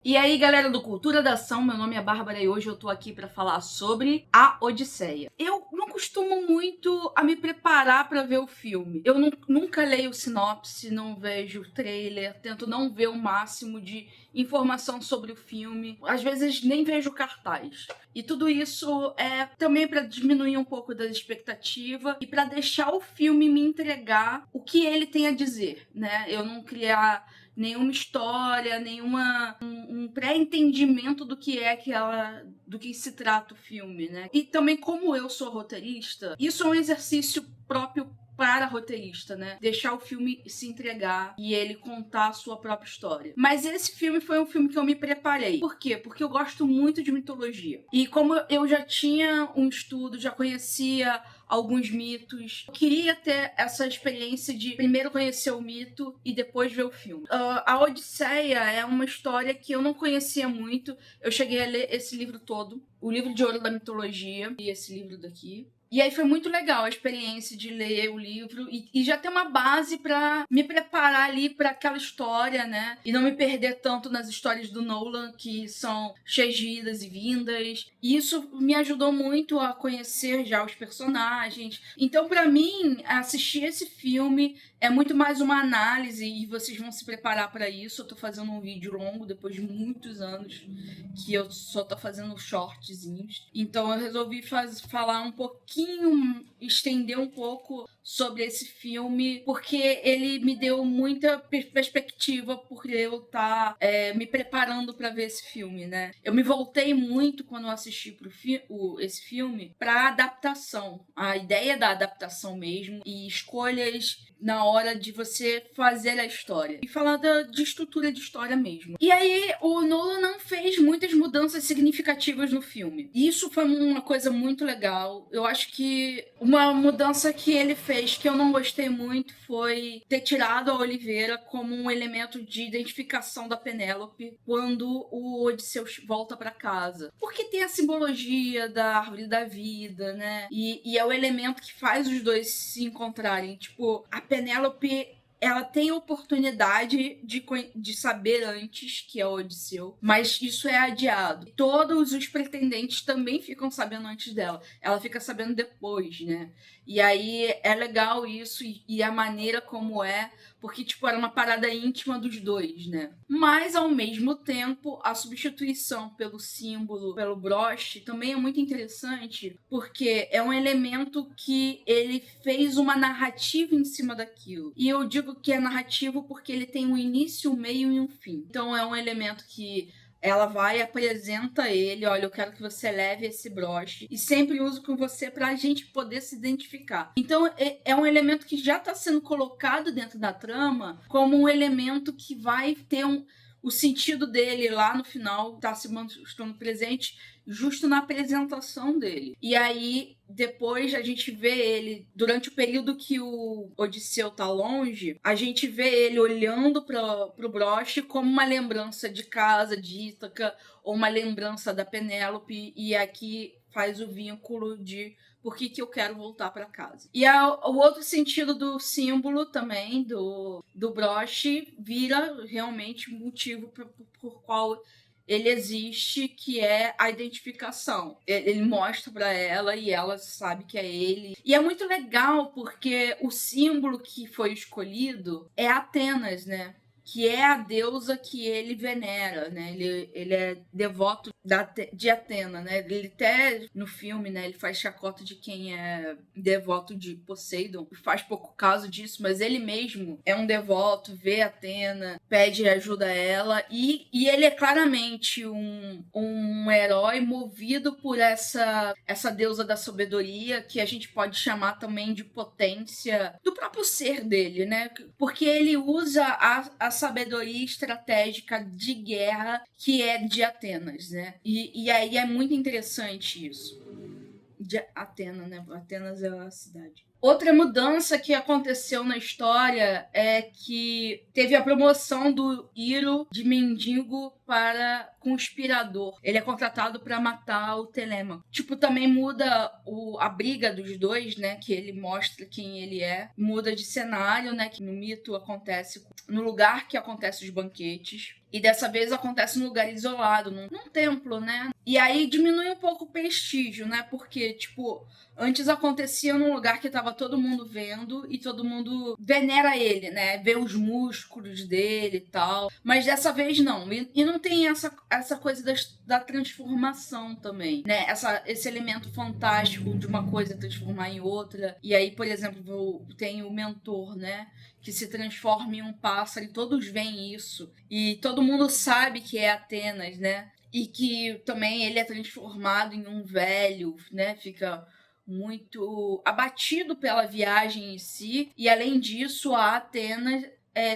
E aí, galera do Cultura da Ação, meu nome é Bárbara e hoje eu tô aqui pra falar sobre A Odisseia. Eu não costumo muito a me preparar pra ver o filme. Eu nunca leio sinopse, não vejo trailer, tento não ver o máximo de informação sobre o filme. Às vezes nem vejo cartaz. E tudo isso é também pra diminuir um pouco da expectativa e pra deixar o filme me entregar o que ele tem a dizer, né? Eu não criar nenhuma história, um pré-entendimento do que é do que se trata o filme, né? E também como eu sou roteirista, isso é um exercício próprio para roteirista, né? Deixar o filme se entregar e ele contar a sua própria história. Mas esse filme foi um filme que eu me preparei. Por quê? Porque eu gosto muito de mitologia. E como eu já tinha um estudo, já conhecia alguns mitos, eu queria ter essa experiência de primeiro conhecer o mito e depois ver o filme. A Odisseia é uma história que eu não conhecia muito. Eu cheguei a ler esse livro todo, o livro de ouro da mitologia, e esse livro daqui. E aí foi muito legal a experiência de ler o livro e já ter uma base pra me preparar ali pra aquela história, né? E não me perder tanto nas histórias do Nolan, que são cheias de idas e vindas. E isso me ajudou muito a conhecer já os personagens. Então, pra mim, assistir esse filme é muito mais uma análise e vocês vão se preparar pra isso. Eu tô fazendo um vídeo longo depois de muitos anos que eu só tô fazendo shortzinhos. Então eu resolvi falar um pouquinho, estender um pouco sobre esse filme, porque ele me deu muita perspectiva por eu estar me preparando para ver esse filme, né? Eu me voltei muito quando eu assisti esse filme para adaptação, a ideia da adaptação mesmo e escolhas na hora de você fazer a história. E falar de estrutura de história mesmo. E aí, o Nolan não fez muitas mudanças significativas no filme. E isso foi uma coisa muito legal. Eu acho que uma mudança que ele fez que eu não gostei muito foi ter tirado a Oliveira como um elemento de identificação da Penélope quando o Odisseu volta para casa. Porque tem a simbologia da árvore da vida, né? E é o elemento que faz os dois se encontrarem. Tipo, a Penélope, ela tem a oportunidade de saber antes que é o Odisseu, mas isso é adiado. Todos os pretendentes também ficam sabendo antes dela. Ela fica sabendo depois, né? E aí é legal isso e a maneira como é, porque tipo era uma parada íntima dos dois, né? Mas ao mesmo tempo, a substituição pelo símbolo, pelo broche, também é muito interessante, porque é um elemento que ele fez uma narrativa em cima daquilo. E eu digo que é narrativo porque ele tem um início, um meio e um fim. Então é um elemento que ela vai e apresenta ele, olha, eu quero que você leve esse broche e sempre uso com você pra gente poder se identificar. Então é um elemento que já está sendo colocado dentro da trama como um elemento que vai ter o sentido dele lá no final tá se mostrando presente justo na apresentação dele. E aí, depois a gente vê ele, durante o período que o Odisseu tá longe, a gente vê ele olhando pro broche como uma lembrança de casa, de Ítaca, ou uma lembrança da Penélope, e aqui faz o vínculo de por que eu quero voltar para casa. E o outro sentido do símbolo também, do broche, vira realmente motivo por qual ele existe, que é a identificação. Ele mostra para ela e ela sabe que é ele. E é muito legal porque o símbolo que foi escolhido é Atenas, né? Que é a deusa que ele venera, né? Ele é devoto de Atena, né? Ele até, no filme, né? Ele faz chacota de quem é devoto de Poseidon. Faz pouco caso disso, mas ele mesmo é um devoto, vê Atena, pede ajuda a ela. E ele é claramente um herói movido por essa deusa da sabedoria, que a gente pode chamar também de potência do próprio ser dele, né? Porque ele usa a sabedoria estratégica de guerra que é de Atenas, né? E aí é muito interessante isso. De Atena, né? Atenas é a cidade. Outra mudança que aconteceu na história é que teve a promoção do Hiro de mendigo para conspirador. Ele é contratado para matar o Telêmaco. Tipo, também muda a briga dos dois, né? Que ele mostra quem ele é. Muda de cenário, né? Que no mito acontece no lugar que acontecem os banquetes. E dessa vez acontece num lugar isolado, num templo, né? E aí diminui um pouco o prestígio, né? Porque, tipo, antes acontecia num lugar que tava todo mundo vendo e todo mundo venera ele, né? Vê os músculos dele e tal. Mas dessa vez não. E não tem essa coisa da transformação também, né? Esse elemento fantástico de uma coisa transformar em outra. E aí, por exemplo, tem o mentor, né? Que se transforma em um pássaro e todos veem isso. E todo mundo sabe que é Atenas, né? E que também ele é transformado em um velho, né? Fica muito abatido pela viagem em si. E além disso, a Atenas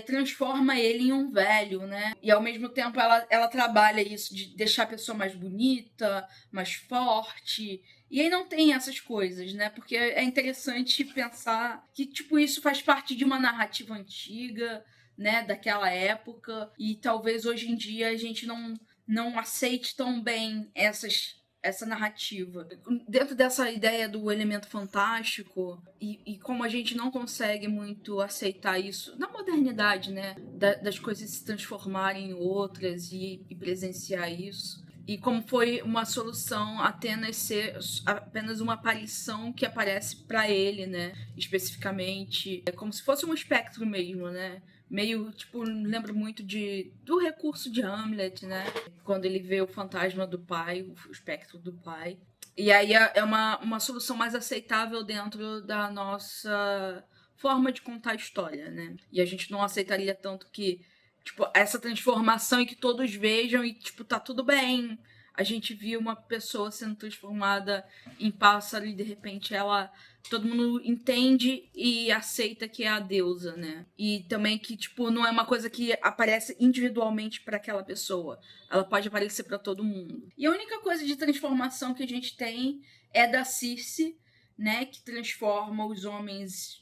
transforma ele em um velho, né? E ao mesmo tempo ela trabalha isso de deixar a pessoa mais bonita, mais forte. E aí não tem essas coisas, né? Porque é interessante pensar que, tipo, isso faz parte de uma narrativa antiga, né? Daquela época. E talvez hoje em dia a gente não aceite tão bem essa narrativa. Dentro dessa ideia do elemento fantástico, e como a gente não consegue muito aceitar isso na modernidade, né? Das coisas se transformarem em outras e presenciar isso. E como foi uma solução Atenas ser apenas uma aparição que aparece para ele, né? Especificamente. É como se fosse um espectro mesmo, né? Meio, tipo, lembro muito do recurso de Hamlet, né? Quando ele vê o fantasma do pai, o espectro do pai. E aí é uma solução mais aceitável dentro da nossa forma de contar a história, né? E a gente não aceitaria tanto que, tipo, essa transformação e que todos vejam e, tipo, tá tudo bem. A gente viu uma pessoa sendo transformada em pássaro e de repente todo mundo entende e aceita que é a deusa, né? E também que, tipo, não é uma coisa que aparece individualmente para aquela pessoa. Ela pode aparecer para todo mundo. E a única coisa de transformação que a gente tem é da Circe, né? Que transforma os homens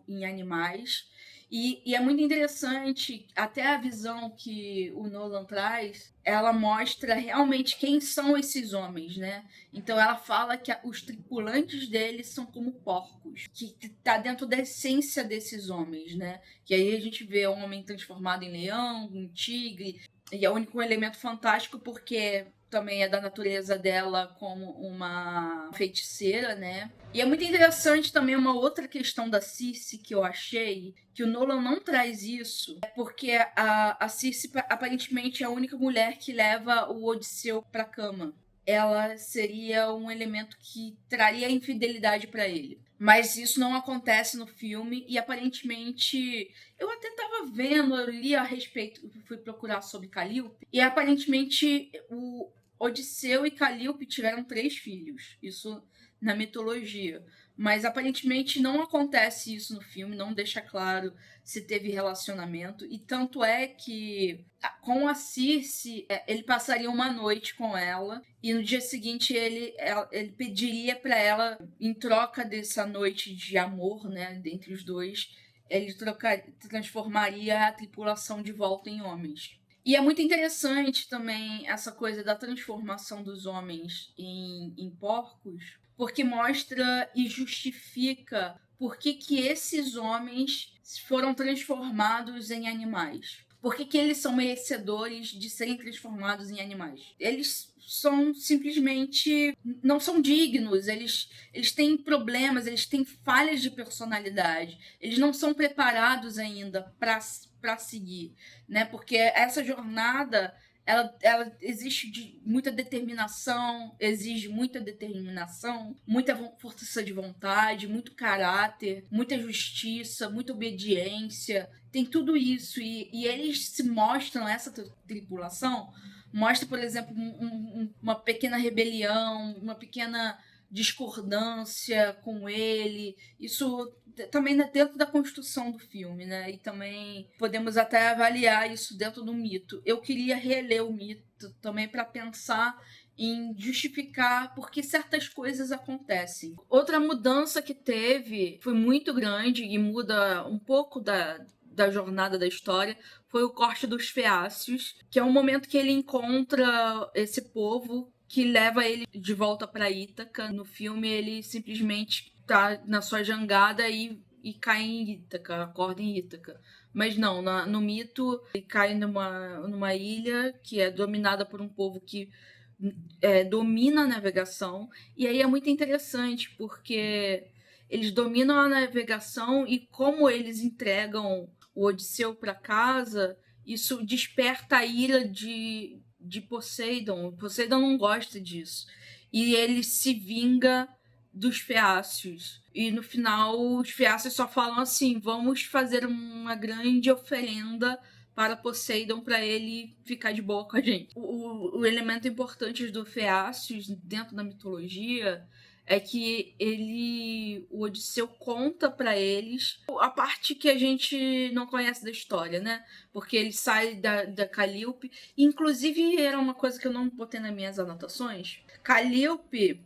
em animais. E é muito interessante, até a visão que o Nolan traz, ela mostra realmente quem são esses homens, né? Então ela fala que os tripulantes deles são como porcos, que tá dentro da essência desses homens, né? Que aí a gente vê um homem transformado em leão, em tigre, e é o único elemento fantástico porque também é da natureza dela como uma feiticeira, né? E é muito interessante também uma outra questão da Circe que eu achei, que o Nolan não traz isso, é porque a Circe aparentemente é a única mulher que leva o Odisseu pra cama. Ela seria um elemento que traria infidelidade para ele. Mas isso não acontece no filme e aparentemente eu até tava vendo, eu li a respeito, fui procurar sobre Calíope e aparentemente o Odisseu e Calíope tiveram 3 filhos. Isso na mitologia. Mas aparentemente não acontece isso no filme, não deixa claro se teve relacionamento. E tanto é que com a Circe, ele passaria uma noite com ela. E no dia seguinte ele pediria para ela, em troca dessa noite de amor, né, entre os dois, ele transformaria a tripulação de volta em homens. E é muito interessante também essa coisa da transformação dos homens em porcos, porque mostra e justifica por que esses homens foram transformados em animais. Por que eles são merecedores de serem transformados em animais? Eles são simplesmente não são dignos, eles têm problemas, eles têm falhas de personalidade, eles não são preparados ainda para seguir, né? Porque essa jornada ela exige de muita determinação, muita força de vontade, muito caráter, muita justiça, muita obediência. Tem tudo isso. E eles se mostram, essa tripulação, mostra, por exemplo, uma pequena rebelião, uma pequena discordância com ele. Isso também dentro da construção do filme, né? E também podemos até avaliar isso dentro do mito. Eu queria reler o mito também para pensar em justificar por que certas coisas acontecem. Outra mudança que teve foi muito grande e muda um pouco da jornada da história, foi o corte dos Feácios, que é um momento que ele encontra esse povo que leva ele de volta para Ítaca. No filme, ele simplesmente tá na sua jangada e cai em Ítaca, acorda em Ítaca. Mas não, no mito, ele cai numa ilha que é dominada por um povo que domina a navegação. E aí é muito interessante, porque eles dominam a navegação e como eles entregam o Odisseu para casa, isso desperta a ira de Poseidon. Poseidon não gosta disso. E ele se vinga dos Feácios. E no final, os Feácios só falam assim: vamos fazer uma grande oferenda para Poseidon para ele ficar de boa com a gente. O elemento importante do Feácios dentro da mitologia é que o Odisseu conta para eles a parte que a gente não conhece da história, né? Porque ele sai da Calíope. Inclusive, era uma coisa que eu não botei nas minhas anotações. Calíope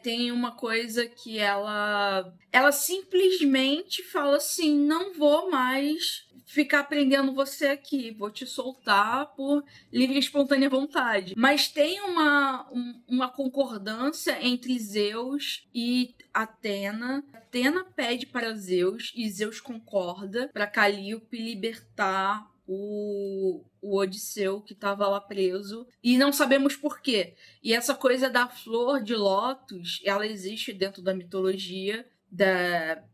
tem uma coisa que ela simplesmente fala assim: não vou mais ficar prendendo você aqui, vou te soltar por livre e espontânea vontade. Mas tem uma concordância entre Zeus e Atena. Atena pede para Zeus e Zeus concorda para Calíope libertar o Odisseu, que estava lá preso, e não sabemos por quê. E essa coisa da flor de lótus, ela existe dentro da mitologia,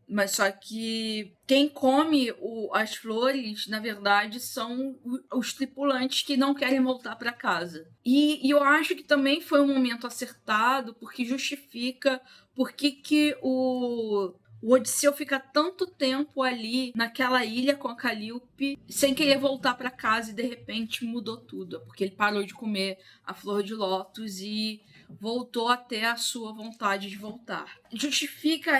mas só que quem come as flores, na verdade, são os tripulantes que não querem voltar para casa. E eu acho que também foi um momento acertado, porque justifica por que o Odisseu fica tanto tempo ali naquela ilha com a Calíope sem querer voltar para casa, e de repente mudou tudo, porque ele parou de comer a flor de lótus e voltou até a sua vontade de voltar. Justifica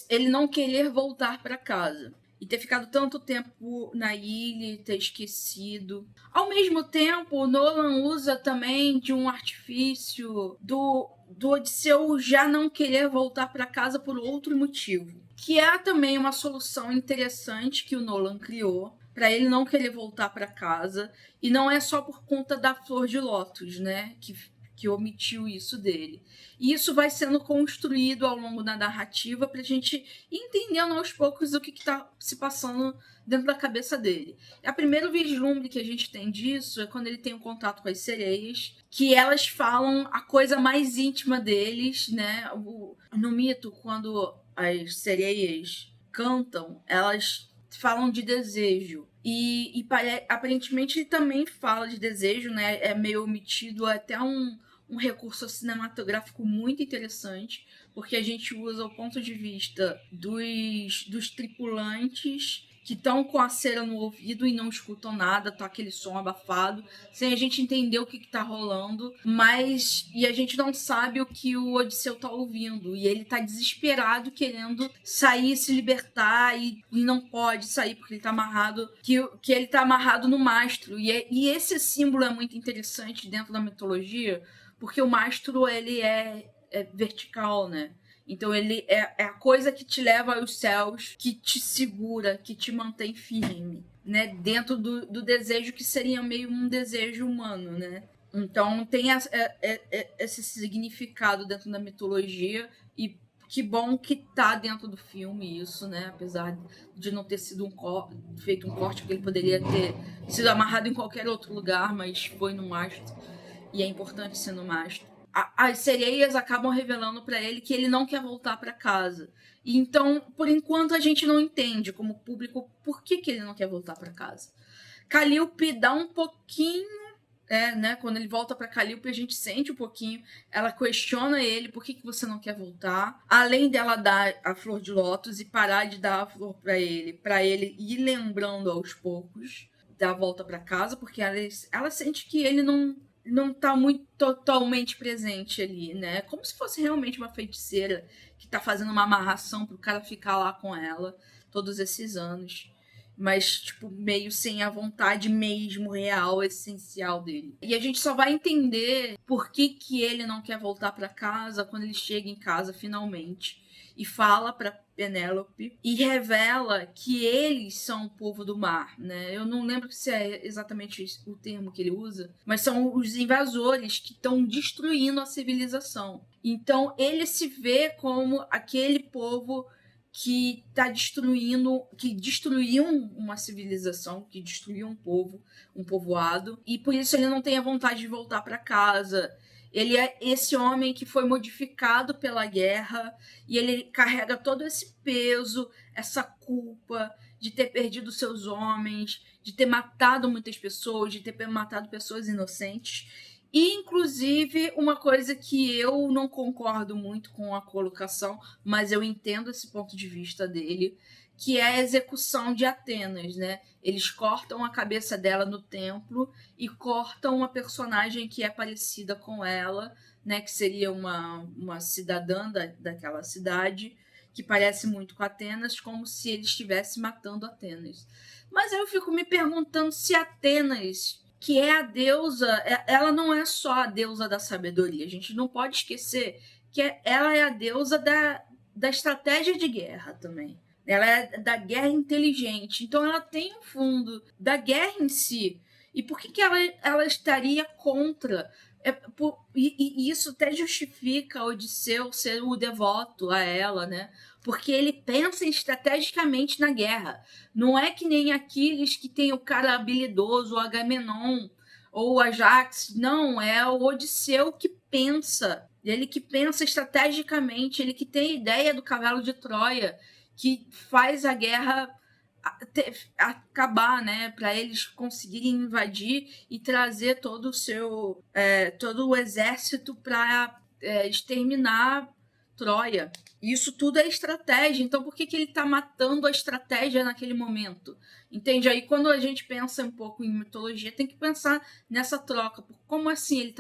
ele não querer voltar para casa e ter ficado tanto tempo na ilha e ter esquecido. Ao mesmo tempo, o Nolan usa também de um artifício do Odisseu já não querer voltar para casa por outro motivo, que é também uma solução interessante que o Nolan criou para ele não querer voltar para casa, e não é só por conta da flor de lótus, né, que omitiu isso dele. E isso vai sendo construído ao longo da narrativa para a gente ir entendendo aos poucos o que está se passando dentro da cabeça dele. A primeiro vislumbre que a gente tem disso é quando ele tem um contato com as sereias, que elas falam a coisa mais íntima deles, né? No mito, quando as sereias cantam, elas falam de desejo. E aparentemente ele também fala de desejo, né? É meio omitido, até um recurso cinematográfico muito interessante, porque a gente usa o ponto de vista dos tripulantes que estão com a cera no ouvido e não escutam nada, tá aquele som abafado, sem a gente entender o que tá rolando, e a gente não sabe o que o Odisseu tá ouvindo, e ele tá desesperado querendo sair, se libertar, e não pode sair porque ele tá amarrado, que ele tá amarrado no mastro, e esse símbolo é muito interessante dentro da mitologia, porque o mastro ele é vertical, né? Então ele é a coisa que te leva aos céus, que te segura, que te mantém firme, né? Dentro do desejo que seria meio um desejo humano, né? Então tem esse significado dentro da mitologia, e que bom que tá dentro do filme isso, né? Apesar de não ter sido feito um corte, porque ele poderia ter sido amarrado em qualquer outro lugar, mas foi no mastro, e é importante ser no mastro. As sereias acabam revelando para ele que ele não quer voltar para casa. E então, por enquanto, a gente não entende, como público, por que ele não quer voltar para casa. Calíope dá um pouquinho, né? Quando ele volta para Calíope, a gente sente um pouquinho. Ela questiona ele: por que você não quer voltar? Além dela dar a flor de lótus e parar de dar a flor para ele ir lembrando aos poucos da volta para casa, porque ela sente que ele não tá muito totalmente presente ali, né? Como se fosse realmente uma feiticeira que tá fazendo uma amarração pro cara ficar lá com ela todos esses anos. mas, tipo, meio sem a vontade mesmo real, essencial dele. E a gente só vai entender por que ele não quer voltar para casa quando ele chega em casa finalmente e fala para Penélope e revela que eles são o povo do mar, né? Eu não lembro se é exatamente o termo que ele usa, mas são os invasores que estão destruindo a civilização. Então ele se vê como aquele povo que está destruindo, que destruiu uma civilização, que destruiu um povo, um povoado, e por isso ele não tem a vontade de voltar para casa. Ele é esse homem que foi modificado pela guerra e ele carrega todo esse peso, essa culpa de ter perdido seus homens, de ter matado muitas pessoas, de ter matado pessoas inocentes. E, inclusive, uma coisa que eu não concordo muito com a colocação, mas eu entendo esse ponto de vista dele, que é a execução de Atenas, né? Eles cortam a cabeça dela no templo e cortam uma personagem que é parecida com ela, né? Que seria uma cidadã daquela cidade, que parece muito com Atenas, como se ele estivesse matando Atenas. Mas aí eu fico me perguntando se Atenas, que é a deusa, ela não é só a deusa da sabedoria. A gente não pode esquecer que ela é a deusa da estratégia de guerra também. Ela é da guerra inteligente. Então ela tem um fundo da guerra em si. E por que ela estaria contra? E isso até justifica Odisseu ser o devoto a ela, né? Porque ele pensa estrategicamente na guerra. Não é que nem Aquiles, que tem o cara habilidoso, o Agamenon ou o Ajax. Não, é o Odisseu que pensa. Ele que pensa estrategicamente, ele que tem ideia do cavalo de Troia, que faz a guerra acabar, né, para eles conseguirem invadir e trazer todo o exército para exterminar Troia. Isso tudo é estratégia. Então, por que ele está matando a estratégia naquele momento? Entende? Aí, quando a gente pensa um pouco em mitologia, tem que pensar nessa troca. Como assim? Ele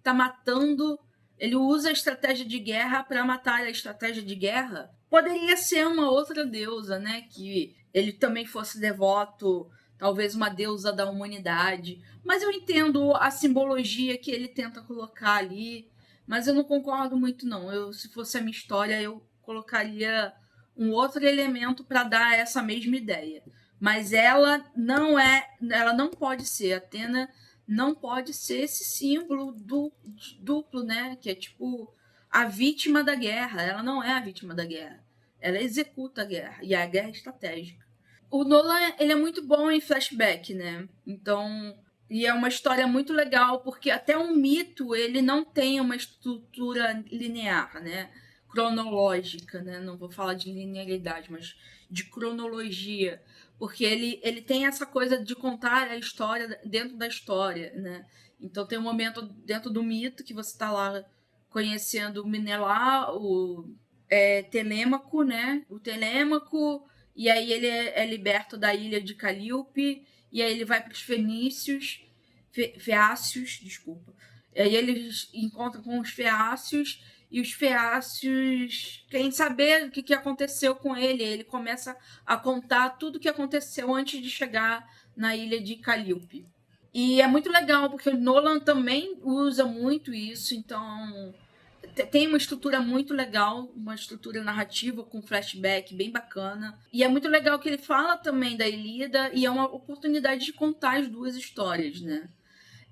tá matando... Ele usa a estratégia de guerra para matar a estratégia de guerra? Poderia ser uma outra deusa, né? Que ele também fosse devoto, talvez uma deusa da humanidade. Mas eu entendo a simbologia que ele tenta colocar ali. Mas eu não concordo muito, não. Se fosse a minha história, eu colocaria um outro elemento para dar essa mesma ideia. Mas ela não pode ser. Atena não pode ser esse símbolo duplo, né? Que é tipo a vítima da guerra. Ela não é a vítima da guerra. Ela executa a guerra. E a guerra é estratégica. O Nolan, ele é muito bom em flashback, né? Então... E é uma história muito legal, porque até um mito, ele não tem uma estrutura linear, né? Cronológica, né? Não vou falar de linearidade, mas de cronologia. Porque ele tem essa coisa de contar a história dentro da história, né? Então tem um momento dentro do mito que você está lá conhecendo o Menelá, o Telêmaco, né? O Telêmaco, e aí ele é liberto da ilha de Calíope, e aí ele vai para os feácios, desculpa. E aí ele encontra com os feácios, e os feácios querem saber o que aconteceu com ele. Ele começa a contar tudo o que aconteceu antes de chegar na ilha de Calíope. E é muito legal, porque o Nolan também usa muito isso, então tem uma estrutura muito legal, uma estrutura narrativa com flashback bem bacana. E é muito legal que ele fala também da Ilíada, e é uma oportunidade de contar as duas histórias, né?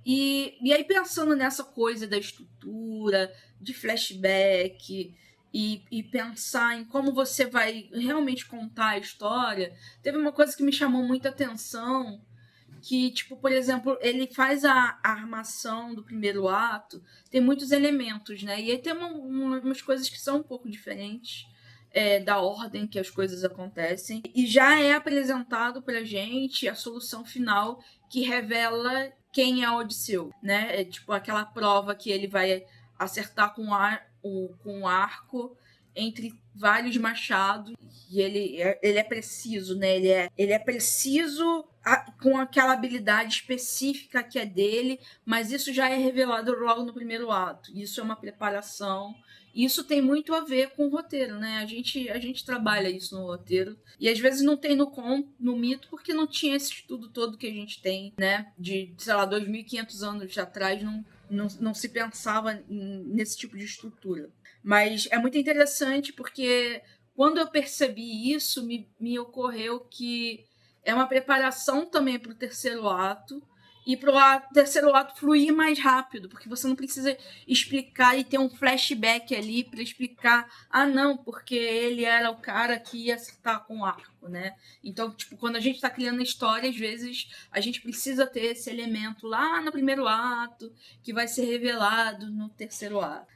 E aí, pensando nessa coisa da estrutura, de flashback, e pensar em como você vai realmente contar a história, teve uma coisa que me chamou muita atenção, que, tipo, por exemplo, ele faz a armação do primeiro ato, tem muitos elementos, né? E aí tem umas coisas que são um pouco diferentes da ordem que as coisas acontecem. E já é apresentado pra gente a solução final que revela quem é Odisseu, né? É tipo aquela prova que ele vai acertar com o arco entre vários machados, e ele é preciso, né? Ele é preciso com aquela habilidade específica que é dele, mas isso já é revelado logo no primeiro ato. Isso é uma preparação. Isso tem muito a ver com o roteiro, né? A gente trabalha isso no roteiro. E às vezes não tem no mito, porque não tinha esse estudo todo que a gente tem, né? De, sei lá, 2.500 anos atrás, não se pensava nesse tipo de estrutura. Mas é muito interessante porque quando eu percebi isso, me ocorreu que é uma preparação também para o terceiro ato e para o terceiro ato fluir mais rápido, porque você não precisa explicar e ter um flashback ali para explicar, não, porque ele era o cara que ia acertar com o arco, né? Então, tipo, quando a gente está criando a história, às vezes a gente precisa ter esse elemento lá no primeiro ato, que vai ser revelado no terceiro ato.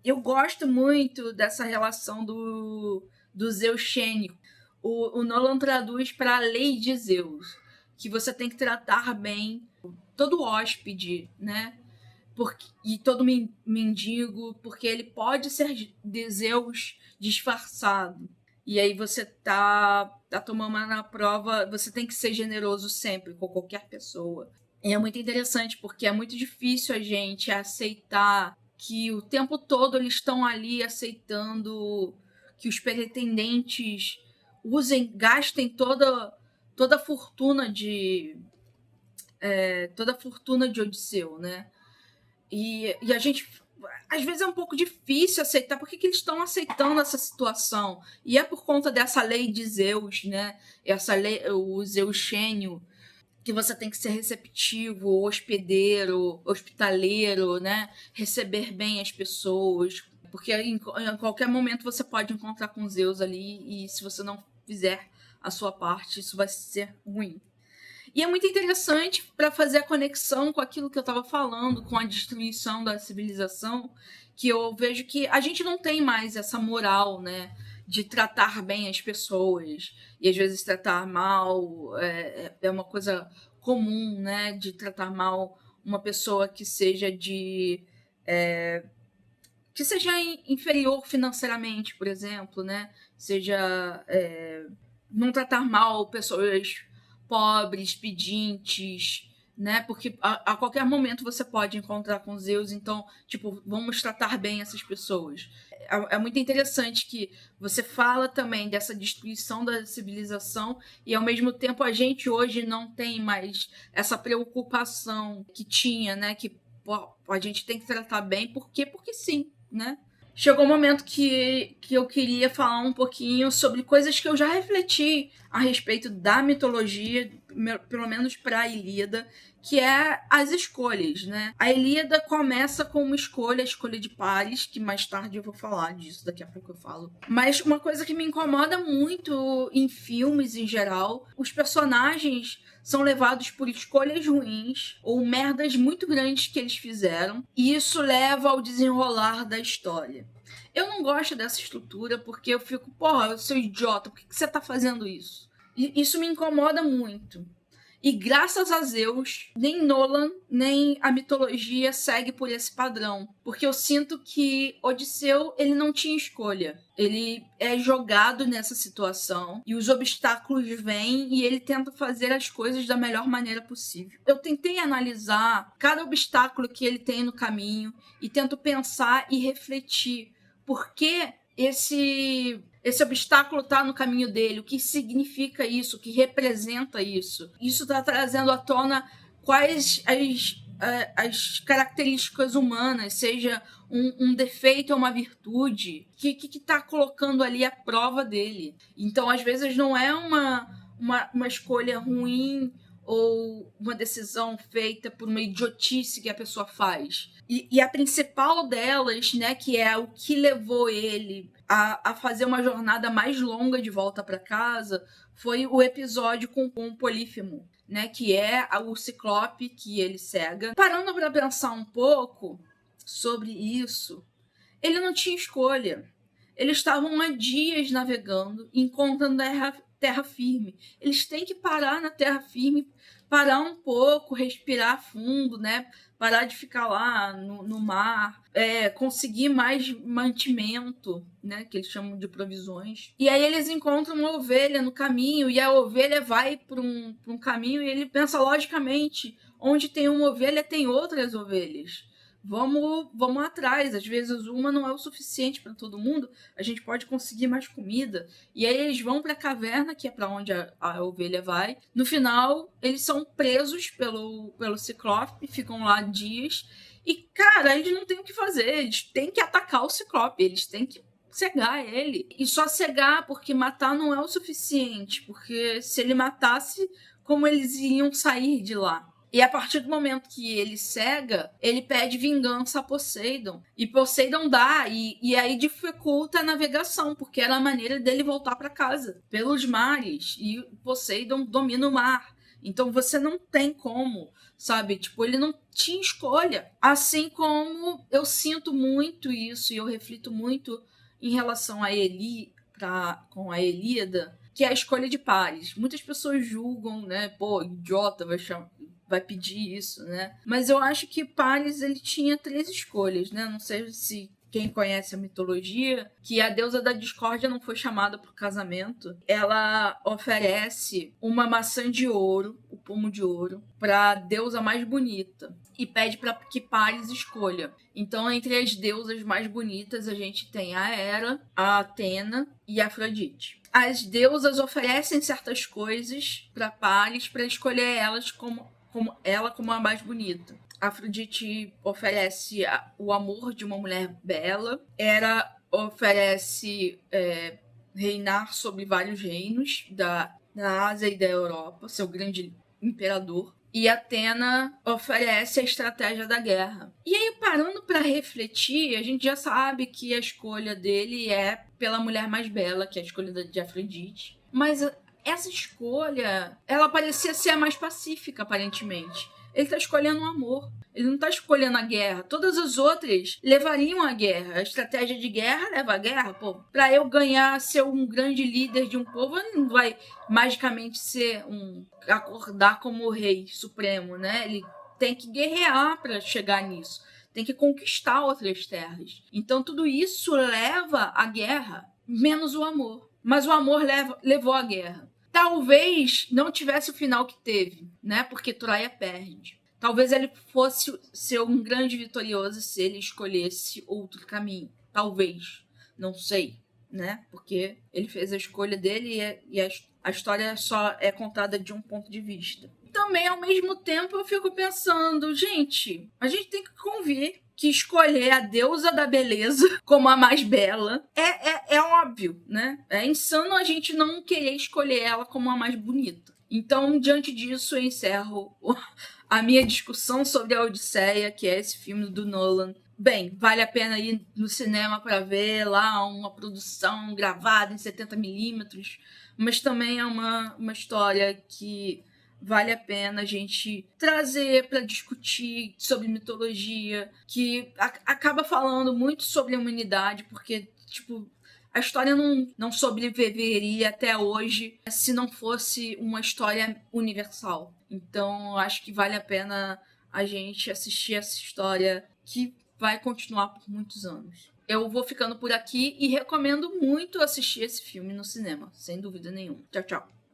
Eu gosto muito dessa relação do Zeus Xênico. O Nolan traduz para a lei de Zeus, que você tem que tratar bem todo hóspede, né? E todo mendigo, porque ele pode ser de Zeus disfarçado. E aí você tá tomando na prova, você tem que ser generoso sempre com qualquer pessoa. E é muito interessante, porque é muito difícil a gente aceitar que o tempo todo eles estão ali aceitando que os pretendentes gastem toda a fortuna toda a fortuna de Odisseu, né? E a gente, às vezes é um pouco difícil aceitar por que eles estão aceitando essa situação. E é por conta dessa lei de Zeus, né? Essa lei, o Zeus Xênio, que você tem que ser receptivo, hospedeiro, hospitaleiro, né? Receber bem as pessoas, porque em qualquer momento você pode encontrar com Zeus ali e se você não fizer a sua parte, isso vai ser ruim. E é muito interessante para fazer a conexão com aquilo que eu estava falando, com a destruição da civilização, que eu vejo que a gente não tem mais essa moral, né, de tratar bem as pessoas. E às vezes tratar mal é uma coisa comum, né, de tratar mal uma pessoa que seja que seja inferior financeiramente, por exemplo, né, seja não tratar mal pessoas pobres, pedintes, né? Porque a qualquer momento você pode encontrar com Zeus, então, tipo, vamos tratar bem essas pessoas. É muito interessante que você fala também dessa destruição da civilização e, ao mesmo tempo, a gente hoje não tem mais essa preocupação que tinha, né? Que a gente tem que tratar bem, porque sim, né? Chegou o momento que eu queria falar um pouquinho sobre coisas que eu já refleti a respeito da mitologia, pelo menos para a Ilíada, que é as escolhas, né? A Ilíada começa com uma escolha, a escolha de Paris, que mais tarde eu vou falar disso, daqui a pouco eu falo. Mas uma coisa que me incomoda muito em filmes em geral, os personagens são levados por escolhas ruins ou merdas muito grandes que eles fizeram, e isso leva ao desenrolar da história. Eu não gosto dessa estrutura porque eu fico, porra, seu idiota, por que você tá fazendo isso? E isso me incomoda muito. E graças a Zeus, nem Nolan, nem a mitologia segue por esse padrão. Porque eu sinto que Odisseu, ele não tinha escolha. Ele é jogado nessa situação e os obstáculos vêm e ele tenta fazer as coisas da melhor maneira possível. Eu tentei analisar cada obstáculo que ele tem no caminho e tento pensar e refletir por que esse obstáculo está no caminho dele, o que significa isso, o que representa isso. Isso está trazendo à tona quais as características humanas, seja um defeito ou uma virtude, que está colocando ali a prova dele. Então, às vezes, não é uma escolha ruim ou uma decisão feita por uma idiotice que a pessoa faz. E a principal delas, né, que é o que levou ele a fazer uma jornada mais longa de volta para casa, foi o episódio com o Polífemo, né, que é o Ciclope que ele cega. Parando para pensar um pouco sobre isso, ele não tinha escolha. Eles estavam há dias navegando, encontrando terra firme. Eles têm que parar na terra firme parar um pouco, respirar fundo, né? Parar de ficar lá no mar, conseguir mais mantimento, né? Que eles chamam de provisões. E aí eles encontram uma ovelha no caminho, e a ovelha vai para um caminho, e ele pensa logicamente, onde tem uma ovelha, tem outras ovelhas. Vamos atrás. Às vezes uma não é o suficiente para todo mundo, a gente pode conseguir mais comida. E aí eles vão para a caverna, que é para onde a ovelha vai. No final, eles são presos pelo Ciclope, ficam lá dias. E, cara, eles não têm o que fazer, eles têm que atacar o Ciclope, eles têm que cegar ele. E só cegar, porque matar não é o suficiente, porque se ele matasse, como eles iriam sair de lá? E a partir do momento que ele cega, ele pede vingança a Poseidon. E Poseidon dá, e aí dificulta a navegação, porque era a maneira dele voltar para casa, pelos mares. E Poseidon domina o mar. Então você não tem como, sabe? Tipo, ele não tinha escolha. Assim como eu sinto muito isso, e eu reflito muito em relação a com a Ilíada, que é a escolha de pares. Muitas pessoas julgam, né? Pô, idiota, vai pedir isso, né? Mas eu acho que Paris, ele tinha 3 escolhas, né? Não sei se quem conhece a mitologia, que a deusa da discórdia não foi chamada para o casamento. Ela oferece uma maçã de ouro, o pomo de ouro, para a deusa mais bonita e pede para que Paris escolha. Então, entre as deusas mais bonitas, a gente tem a Hera, a Atena e a Afrodite. As deusas oferecem certas coisas para Paris para escolher elas como a mais bonita. Afrodite oferece o amor de uma mulher bela. Hera oferece reinar sobre vários reinos da Ásia e da Europa, seu grande imperador. E Atena oferece a estratégia da guerra. E aí, parando para refletir, a gente já sabe que a escolha dele é pela mulher mais bela, que é a escolha de Afrodite. Mas essa escolha, ela parecia ser a mais pacífica, aparentemente. Ele tá escolhendo o amor. Ele não tá escolhendo a guerra. Todas as outras levariam à guerra. A estratégia de guerra leva à guerra, pô. Pra eu ganhar, ser um grande líder de um povo, ele não vai magicamente acordar como o rei supremo, né? Ele tem que guerrear para chegar nisso. Tem que conquistar outras terras. Então tudo isso leva à guerra, menos o amor. Mas o amor levou à guerra. Talvez não tivesse o final que teve, né? Porque Troia perde. Talvez ele fosse ser um grande vitorioso se ele escolhesse outro caminho. Talvez. Não sei, né? Porque ele fez a escolha dele e a história só é contada de um ponto de vista. Também, ao mesmo tempo, eu fico pensando, gente, a gente tem que convir que escolher a deusa da beleza como a mais bela é óbvio, né? É insano a gente não querer escolher ela como a mais bonita. Então, diante disso, eu encerro a minha discussão sobre a Odisseia, que é esse filme do Nolan. Bem, vale a pena ir no cinema para ver lá uma produção gravada em 70mm, mas também é uma história que vale a pena a gente trazer para discutir sobre mitologia, que acaba falando muito sobre a humanidade, porque, tipo, a história não sobreviveria até hoje se não fosse uma história universal. Então, acho que vale a pena a gente assistir essa história que vai continuar por muitos anos. Eu vou ficando por aqui e recomendo muito assistir esse filme no cinema, sem dúvida nenhuma. Tchau, tchau.